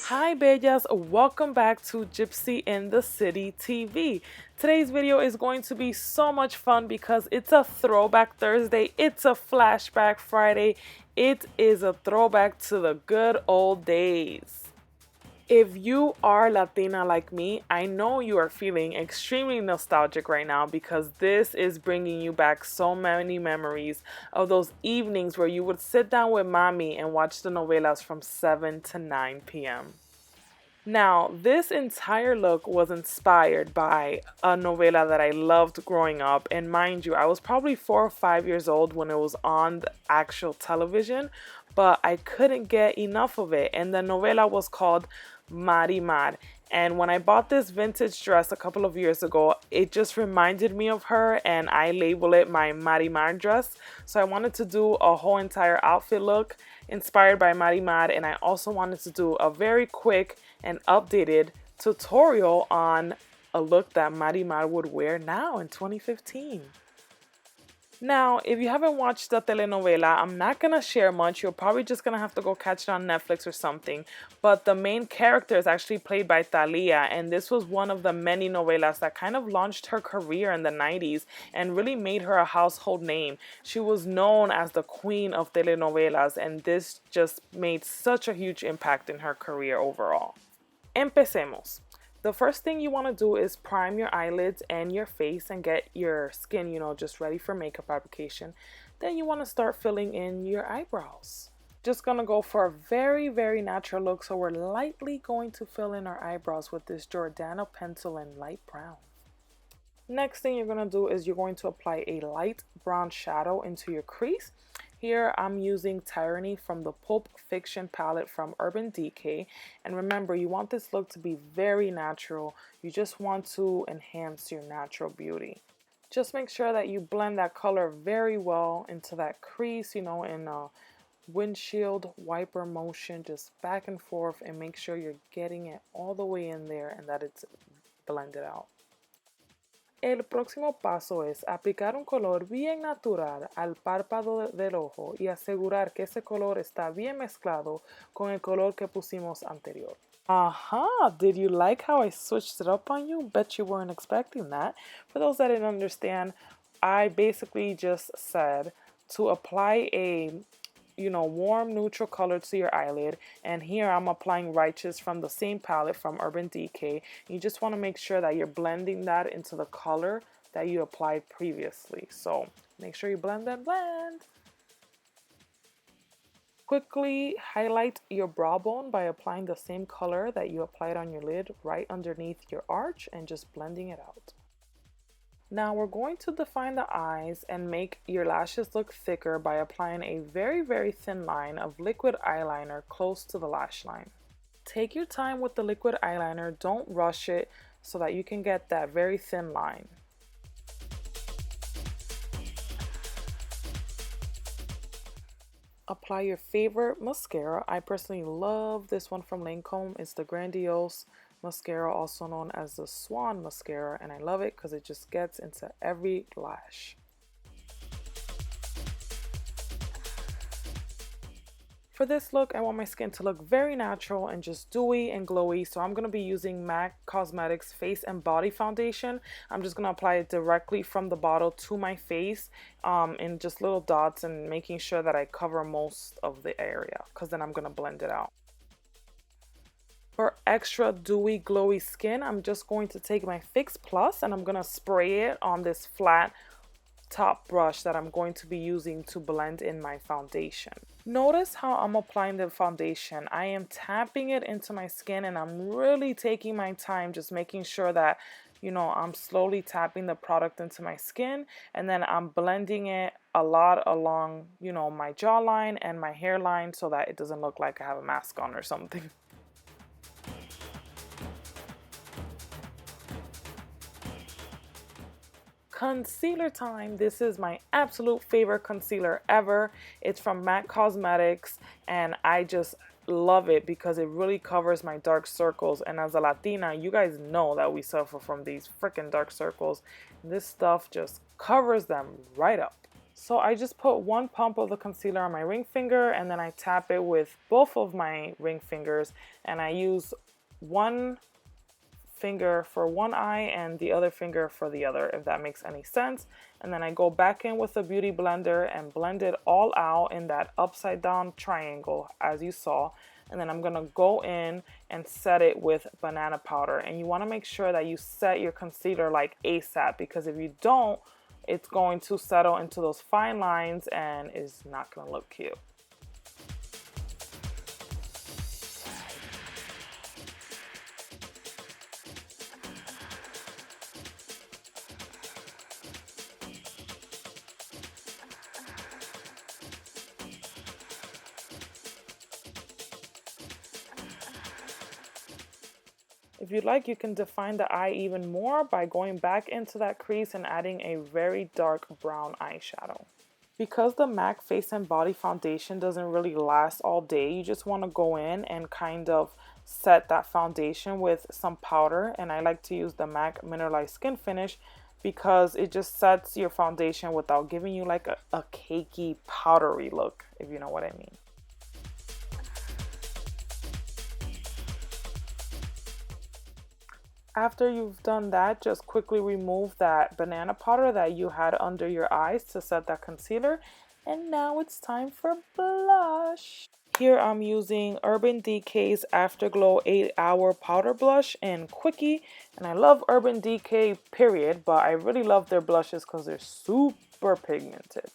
Hi Bellas, welcome back to Gypsy in the City TV. Today's video is going to be so much fun because it's a throwback Thursday, it's a flashback Friday, it is a throwback to the good old days. If you are Latina like me, I know you are feeling extremely nostalgic right now because this is bringing you back so many memories of those evenings where you would sit down with mommy and watch the novelas from 7 to 9 p.m. Now, this entire look was inspired by a novela that I loved growing up. And mind you, I was probably 4 or 5 years old when it was on the actual television, but I couldn't get enough of it. And the novela was called Marimar. And when I bought this vintage dress a couple of years ago, it just reminded me of her and I label it my Marimar dress. So I wanted to do a whole entire outfit look inspired by Marimar, and I also wanted to do a very quick and updated tutorial on a look that Marimar would wear now in 2015. Now, if you haven't watched the telenovela, I'm not going to share much. You're probably just going to have to go catch it on Netflix or something. But the main character is actually played by Thalia, and this was one of the many novelas that kind of launched her career in the 90s and really made her a household name. She was known as the queen of telenovelas, and this just made such a huge impact in her career overall. Empecemos. The first thing you want to do is prime your eyelids and your face and get your skin, just ready for makeup application. Then you want to start filling in your eyebrows. Just going to go for a very, very natural look. So we're lightly going to fill in our eyebrows with this Jordana pencil in light brown. Next thing you're going to do is you're going to apply a light brown shadow into your crease. Here I'm using Tyranny from the Pulp Fichon palette from Decay. And remember, you want this look to be very natural. You just want to enhance your natural beauty. Just make sure that you blend that color very well into that crease, in a windshield wiper motion, just back and forth, and make sure you're getting it all the way in there and that it's blended out. El próximo paso es aplicar un color bien natural al párpado del ojo y asegurar que ese color está bien mezclado con el color que pusimos anterior. Aha! Did you like how I switched it up on you? Bet you weren't expecting that. For those that didn't understand, I basically just said to apply a warm neutral color to your eyelid, and here I'm applying Righteous from the same palette from Urban Decay. You just want to make sure that you're blending that into the color that you applied previously. So make sure you blend. Quickly highlight your brow bone by applying the same color that you applied on your lid right underneath your arch and just blending it out. Now we're going to define the eyes and make your lashes look thicker by applying a very, very thin line of liquid eyeliner close to the lash line. Take your time with the liquid eyeliner, don't rush it so that you can get that very thin line. Apply your favorite mascara. I personally love this one from Lancome. It's the Grandiose mascara, also known as the Swan mascara, and I love it because it just gets into every lash. For this look, I want my skin to look very natural and just dewy and glowy, so I'm going to be using MAC Cosmetics Face and Body Foundation. I'm just going to apply it directly from the bottle to my face in just little dots and making sure that I cover most of the area, because then I'm going to blend it out. For extra dewy, glowy skin, I'm just going to take my Fix Plus and I'm going to spray it on this flat top brush that I'm going to be using to blend in my foundation. Notice how I'm applying the foundation. I am tapping it into my skin and I'm really taking my time, just making sure that, I'm slowly tapping the product into my skin, and then I'm blending it a lot along, my jawline and my hairline so that it doesn't look like I have a mask on or something. Concealer time. This is my absolute favorite concealer ever. It's from MAC Cosmetics and I just love it because it really covers my dark circles, and as a Latina, you guys know that we suffer from these freaking dark circles. This stuff just covers them right up. So I just put one pump of the concealer on my ring finger, and then I tap it with both of my ring fingers, and I use one finger for one eye and the other finger for the other, if that makes any sense. And then I go back in with a beauty blender and blend it all out in that upside down triangle as you saw. And then I'm gonna go in and set it with banana powder. And you want to make sure that you set your concealer like ASAP, because if you don't, it's going to settle into those fine lines and is not gonna look cute. If you'd like, you can define the eye even more by going back into that crease and adding a very dark brown eyeshadow. Because the MAC Face and Body Foundation doesn't really last all day, you just want to go in and kind of set that foundation with some powder. And I like to use the MAC Mineralized Skinfinish because it just sets your foundation without giving you like a cakey, powdery look, if you know what I mean. After you've done that, just quickly remove that banana powder that you had under your eyes to set that concealer. And now it's time for blush. Here I'm using Urban Decay's Afterglow 8-Hour Powder Blush in Quickie. And I love Urban Decay, period, but I really love their blushes because they're super pigmented.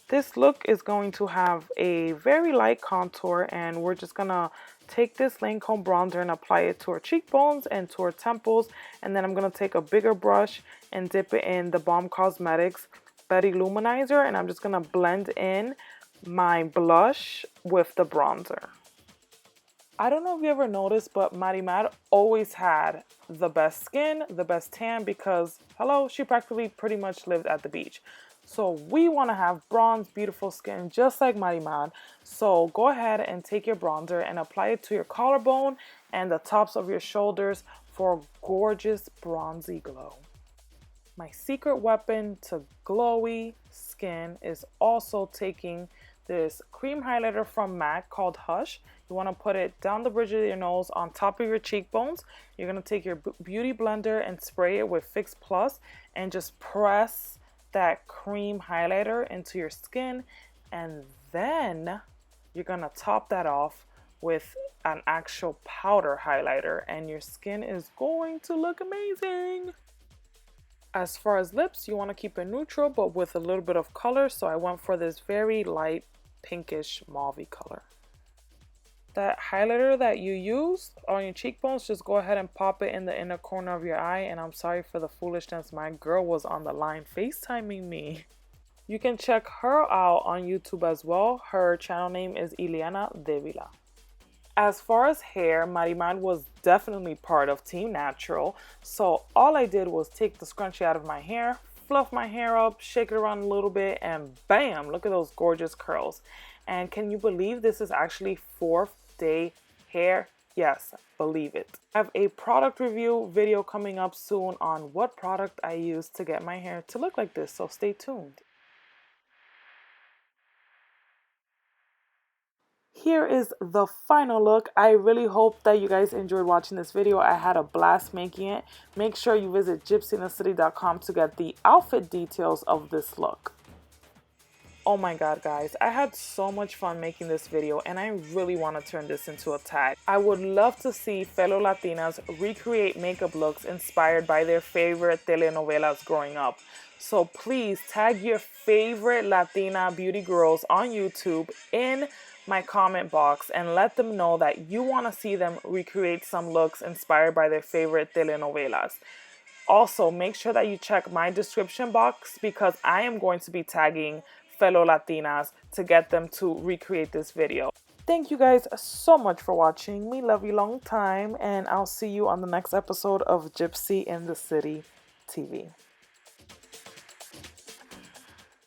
This look is going to have a very light contour, and we're just gonna take this Lancome bronzer and apply it to our cheekbones and to our temples. And then I'm gonna take a bigger brush and dip it in the Balm Cosmetics Betty Luminizer, and I'm just gonna blend in my blush with the bronzer. I don't know if you ever noticed, but Marimar always had the best skin, the best tan, because hello, she practically pretty much lived at the beach. So we want to have bronze, beautiful skin just like Marimar. So go ahead and take your bronzer and apply it to your collarbone and the tops of your shoulders for a gorgeous bronzy glow. My secret weapon to glowy skin is also taking this cream highlighter from MAC called Hush. You want to put it down the bridge of your nose on top of your cheekbones. You're going to take your beauty blender and spray it with Fix Plus and just press that cream highlighter into your skin, and then you're gonna top that off with an actual powder highlighter, and your skin is going to look amazing. As far as lips, you want to keep it neutral but with a little bit of color, so I went for this very light pinkish mauvey color. That highlighter that you used on your cheekbones, just go ahead and pop it in the inner corner of your eye. And I'm sorry for the foolishness, my girl was on the line FaceTiming me. You can check her out on YouTube as well. Her channel name is Ileana Devila. As far as hair, Marimar was definitely part of Team Natural. So all I did was take the scrunchie out of my hair, fluff my hair up, shake it around a little bit, and bam, look at those gorgeous curls. And can you believe this is actually 4th day hair? Yes, believe it. I have a product review video coming up soon on what product I use to get my hair to look like this, so stay tuned. Here is the final look. I really hope that you guys enjoyed watching this video. I had a blast making it. Make sure you visit gypsyinthecity.com to get the outfit details of this look. Oh my god, guys, I had so much fun making this video, and I really want to turn this into a tag. I would love to see fellow Latinas recreate makeup looks inspired by their favorite telenovelas growing up. So please tag your favorite Latina beauty girls on YouTube in my comment box and let them know that you want to see them recreate some looks inspired by their favorite telenovelas. Also, make sure that you check my description box because I am going to be tagging fellow Latinas to get them to recreate this video. Thank you guys so much for watching. Me love you long time, and I'll see you on the next episode of Gypsy in the City TV.